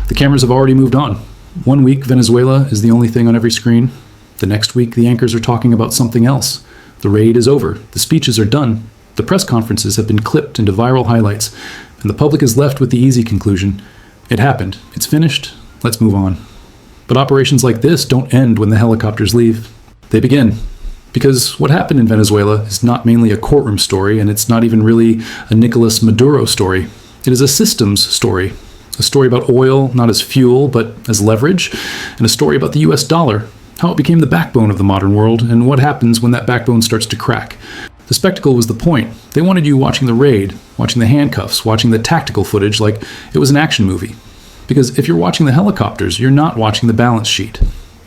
The cameras have already moved on. One week, Venezuela is the only thing on every screen. The next week, the anchors are talking about something else. The raid is over. The speeches are done. The press conferences have been clipped into viral highlights, and the public is left with the easy conclusion. It happened. It's finished. Let's move on. But operations like this don't end when the helicopters leave. They begin. Because what happened in Venezuela is not mainly a courtroom story, and it's not even really a Nicolas Maduro story. It is a systems story. A story about oil, not as fuel, but as leverage, and a story about the US dollar, how it became the backbone of the modern world, and what happens when that backbone starts to crack. The spectacle was the point. They wanted you watching the raid, watching the handcuffs, watching the tactical footage like it was an action movie. Because if you're watching the helicopters, you're not watching the balance sheet.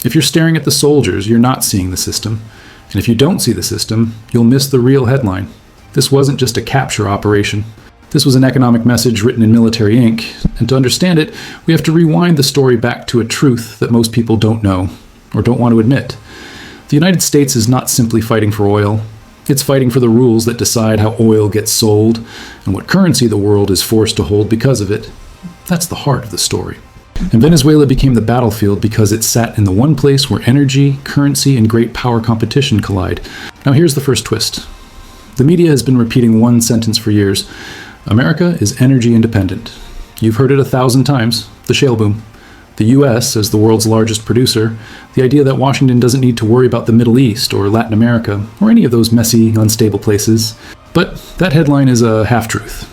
If you're staring at the soldiers, you're not seeing the system. And if you don't see the system, you'll miss the real headline. This wasn't just a capture operation. This was an economic message written in military ink, and to understand it, we have to rewind the story back to a truth that most people don't know, or don't want to admit. The United States is not simply fighting for oil. It's fighting for the rules that decide how oil gets sold, and what currency the world is forced to hold because of it. That's the heart of the story. And Venezuela became the battlefield because it sat in the one place where energy, currency, and great power competition collide. Now here's the first twist. The media has been repeating one sentence for years. America is energy independent. You've heard it 1,000 times, the shale boom. The US, as the world's largest producer, the idea that Washington doesn't need to worry about the Middle East or Latin America or any of those messy, unstable places. But that headline is a half-truth.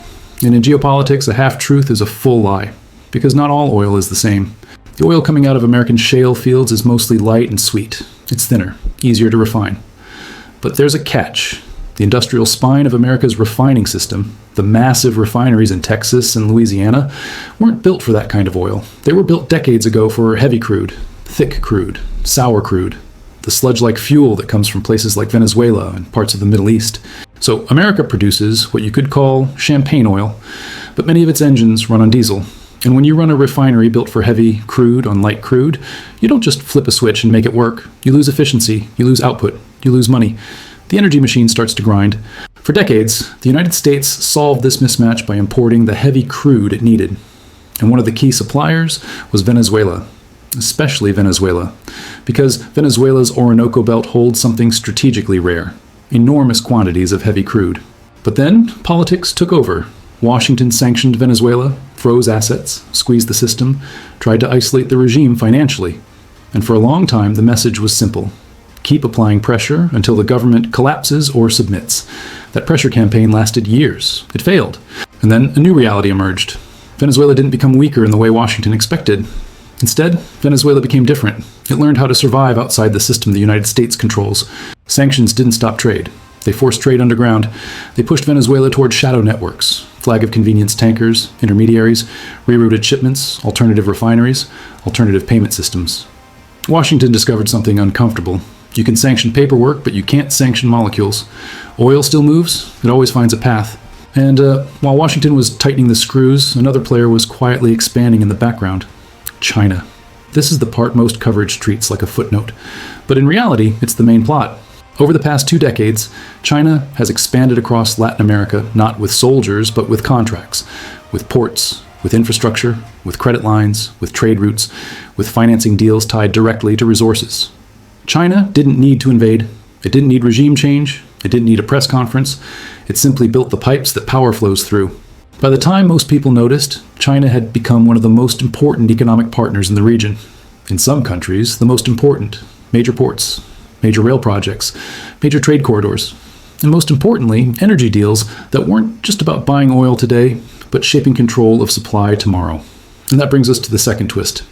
And in geopolitics, a half-truth is a full lie, because not all oil is the same. The oil coming out of American shale fields is mostly light and sweet. It's thinner, easier to refine. But there's a catch. The industrial spine of America's refining system, the massive refineries in Texas and Louisiana, weren't built for that kind of oil. They were built decades ago for heavy crude, thick crude, sour crude, the sludge-like fuel that comes from places like Venezuela and parts of the Middle East. So America produces what you could call champagne oil, but many of its engines run on diesel. And when you run a refinery built for heavy crude on light crude, you don't just flip a switch and make it work. You lose efficiency, you lose output, you lose money. The energy machine starts to grind. For decades, the United States solved this mismatch by importing the heavy crude it needed. And one of the key suppliers was Venezuela, especially Venezuela, because Venezuela's Orinoco Belt holds something strategically rare, enormous quantities of heavy crude. But then politics took over. Washington sanctioned Venezuela, froze assets, squeezed the system, tried to isolate the regime financially. And for a long time, the message was simple. Keep applying pressure until the government collapses or submits. That pressure campaign lasted years. It failed. And then a new reality emerged. Venezuela didn't become weaker in the way Washington expected. Instead, Venezuela became different. It learned how to survive outside the system the United States controls. Sanctions didn't stop trade. They forced trade underground. They pushed Venezuela toward shadow networks, flag of convenience tankers, intermediaries, rerouted shipments, alternative refineries, alternative payment systems. Washington discovered something uncomfortable. You can sanction paperwork, but you can't sanction molecules. Oil still moves. It always finds a path. And while Washington was tightening the screws, another player was quietly expanding in the background. China. This is the part most coverage treats like a footnote. But in reality, it's the main plot. Over the past 2 decades, China has expanded across Latin America, not with soldiers, but with contracts, with ports, with infrastructure, with credit lines, with trade routes, with financing deals tied directly to resources. China didn't need to invade. It didn't need regime change. It didn't need a press conference. It simply built the pipes that power flows through. By the time most people noticed, China had become one of the most important economic partners in the region. In some countries, the most important. Major ports, major rail projects, major trade corridors, and most importantly, energy deals that weren't just about buying oil today, but shaping control of supply tomorrow. And that brings us to the second twist.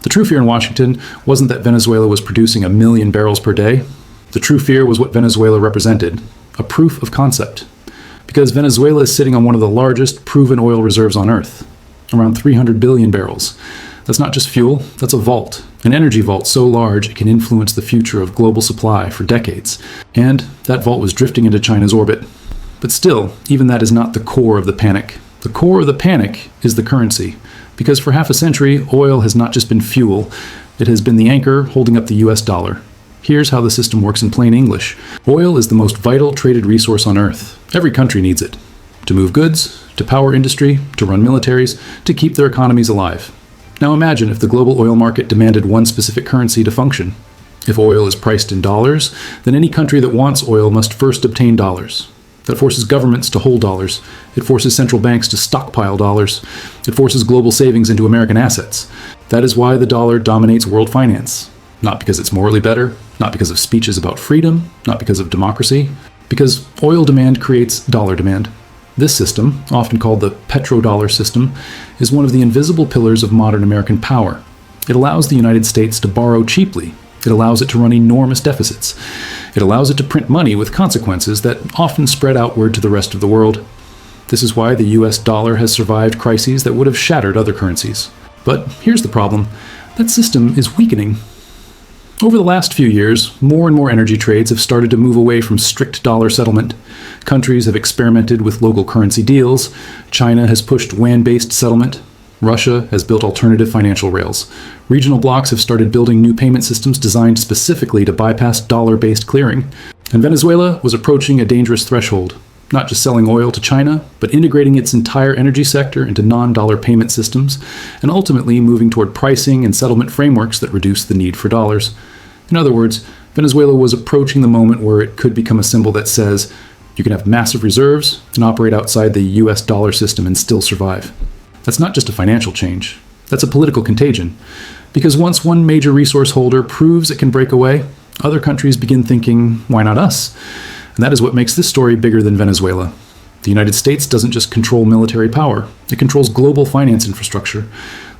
The true fear in Washington wasn't that Venezuela was producing 1 million barrels per day. The true fear was what Venezuela represented, a proof of concept. Because Venezuela is sitting on one of the largest proven oil reserves on Earth, around 300 billion barrels. That's not just fuel, that's a vault, an energy vault so large it can influence the future of global supply for decades. And that vault was drifting into China's orbit. But still, even that is not the core of the panic. The core of the panic is the currency. Because for half a century, oil has not just been fuel, it has been the anchor holding up the US dollar. Here's how the system works in plain English. Oil is the most vital traded resource on Earth. Every country needs it. To move goods, to power industry, to run militaries, to keep their economies alive. Now imagine if the global oil market demanded one specific currency to function. If oil is priced in dollars, then any country that wants oil must first obtain dollars. That forces governments to hold dollars. It forces central banks to stockpile dollars. It forces global savings into American assets. That is why the dollar dominates world finance. Not because it's morally better, not because of speeches about freedom, not because of democracy, because oil demand creates dollar demand. This system, often called the petrodollar system, is one of the invisible pillars of modern American power. It allows the United States to borrow cheaply. It allows it to run enormous deficits. It allows it to print money with consequences that often spread outward to the rest of the world. This is why the US dollar has survived crises that would have shattered other currencies. But here's the problem. That system is weakening. Over the last few years, more and more energy trades have started to move away from strict dollar settlement. Countries have experimented with local currency deals. China has pushed yuan-based settlement. Russia has built alternative financial rails. Regional blocs have started building new payment systems designed specifically to bypass dollar-based clearing. And Venezuela was approaching a dangerous threshold, not just selling oil to China, but integrating its entire energy sector into non-dollar payment systems, and ultimately moving toward pricing and settlement frameworks that reduce the need for dollars. In other words, Venezuela was approaching the moment where it could become a symbol that says, you can have massive reserves and operate outside the US dollar system and still survive. That's not just a financial change. That's a political contagion. Because once one major resource holder proves it can break away, other countries begin thinking, why not us? And that is what makes this story bigger than Venezuela. The United States doesn't just control military power, it controls global finance infrastructure.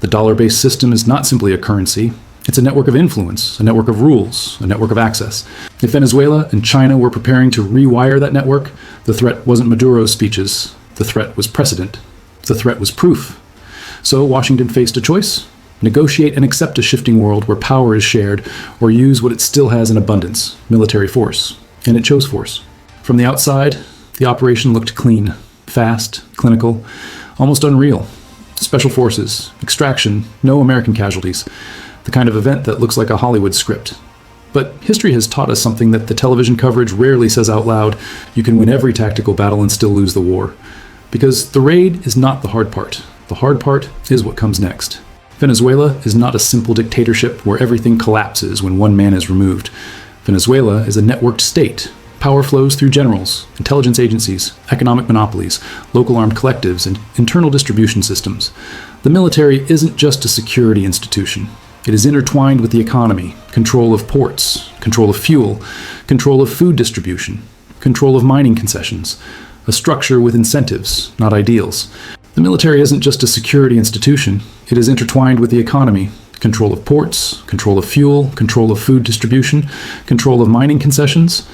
The dollar-based system is not simply a currency, it's a network of influence, a network of rules, a network of access. If Venezuela and China were preparing to rewire that network, the threat wasn't Maduro's speeches, the threat was precedent. The threat was proof. So Washington faced a choice: negotiate and accept a shifting world where power is shared, or use what it still has in abundance, military force. And it chose force. From the outside, the operation looked clean, fast, clinical, almost unreal. Special forces, extraction, no American casualties. The kind of event that looks like a Hollywood script. But history has taught us something that the television coverage rarely says out loud: you can win every tactical battle and still lose the war. Because the raid is not the hard part. The hard part is what comes next. Venezuela is not a simple dictatorship where everything collapses when one man is removed. Venezuela is a networked state. Power flows through generals, intelligence agencies, economic monopolies, local armed collectives, and internal distribution systems. The military isn't just a security institution. It is intertwined with the economy, control of ports, control of fuel, control of food distribution, control of mining concessions, a structure with incentives, not ideals. The military isn't just a security institution. It is intertwined with the economy, control of ports, control of fuel, control of food distribution, control of mining concessions,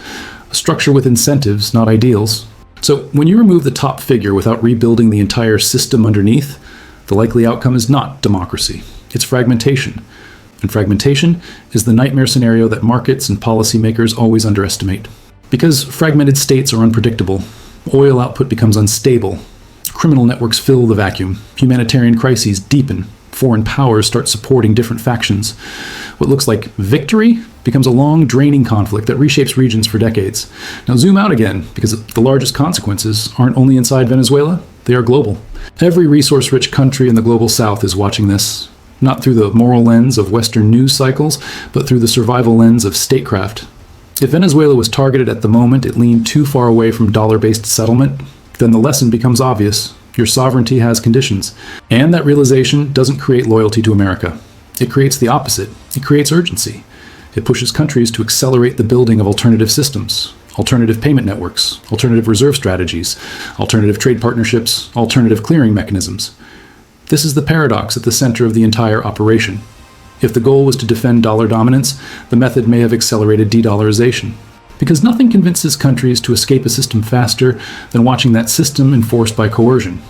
a structure with incentives, not ideals. So when you remove the top figure without rebuilding the entire system underneath, the likely outcome is not democracy. It's fragmentation. And fragmentation is the nightmare scenario that markets and policymakers always underestimate. Because fragmented states are unpredictable, oil output becomes unstable, criminal networks fill the vacuum, humanitarian crises deepen, foreign powers start supporting different factions. What looks like victory becomes a long, draining conflict that reshapes regions for decades. Now zoom out again, because the largest consequences aren't only inside Venezuela, they are global. Every resource-rich country in the global south is watching this, not through the moral lens of Western news cycles, but through the survival lens of statecraft. If Venezuela was targeted at the moment it leaned too far away from dollar-based settlement, then the lesson becomes obvious. Your sovereignty has conditions. And that realization doesn't create loyalty to America. It creates the opposite. It creates urgency. It pushes countries to accelerate the building of alternative systems, alternative payment networks, alternative reserve strategies, alternative trade partnerships, alternative clearing mechanisms. This is the paradox at the center of the entire operation. If the goal was to defend dollar dominance, the method may have accelerated de-dollarization. Because nothing convinces countries to escape a system faster than watching that system enforced by coercion.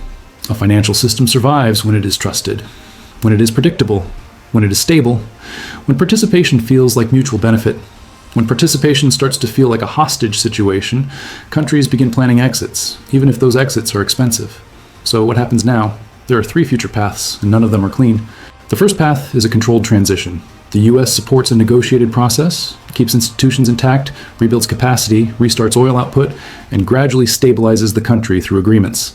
A financial system survives when it is trusted, when it is predictable, when it is stable, when participation feels like mutual benefit. When participation starts to feel like a hostage situation, countries begin planning exits, even if those exits are expensive. So what happens now? There are 3 future paths, and none of them are clean. The first path is a controlled transition. The US supports a negotiated process, keeps institutions intact, rebuilds capacity, restarts oil output, and gradually stabilizes the country through agreements.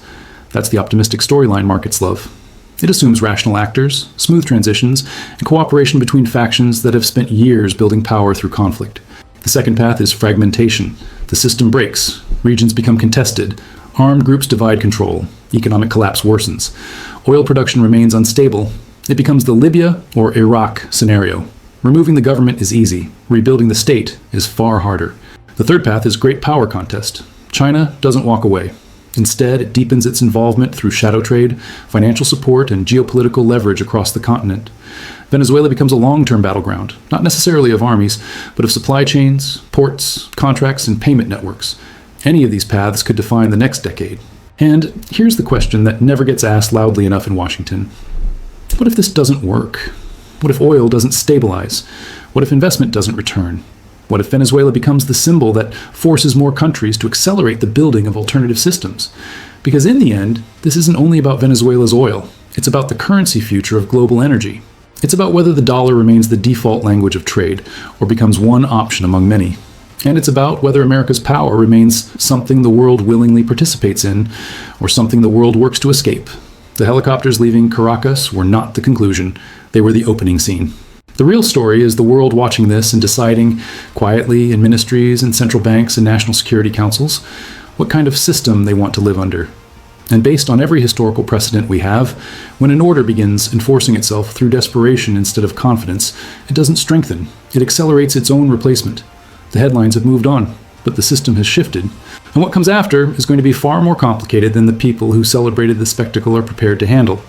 That's the optimistic storyline markets love. It assumes rational actors, smooth transitions, and cooperation between factions that have spent years building power through conflict. The second path is fragmentation. The system breaks, regions become contested, armed groups divide control, economic collapse worsens. Oil production remains unstable. It becomes the Libya or Iraq scenario. Removing the government is easy. Rebuilding the state is far harder. The third path is great power contest. China doesn't walk away. Instead, it deepens its involvement through shadow trade, financial support, and geopolitical leverage across the continent. Venezuela becomes a long-term battleground, not necessarily of armies, but of supply chains, ports, contracts, and payment networks. Any of these paths could define the next decade. And here's the question that never gets asked loudly enough in Washington. What if this doesn't work? What if oil doesn't stabilize? What if investment doesn't return? What if Venezuela becomes the symbol that forces more countries to accelerate the building of alternative systems? Because in the end, this isn't only about Venezuela's oil. It's about the currency future of global energy. It's about whether the dollar remains the default language of trade or becomes one option among many. And it's about whether America's power remains something the world willingly participates in or something the world works to escape. The helicopters leaving Caracas were not the conclusion. They were the opening scene. The real story is the world watching this and deciding, quietly in ministries and central banks and national security councils, what kind of system they want to live under. And based on every historical precedent we have, when an order begins enforcing itself through desperation instead of confidence, it doesn't strengthen. It accelerates its own replacement. The headlines have moved on, but the system has shifted. And what comes after is going to be far more complicated than the people who celebrated the spectacle are prepared to handle.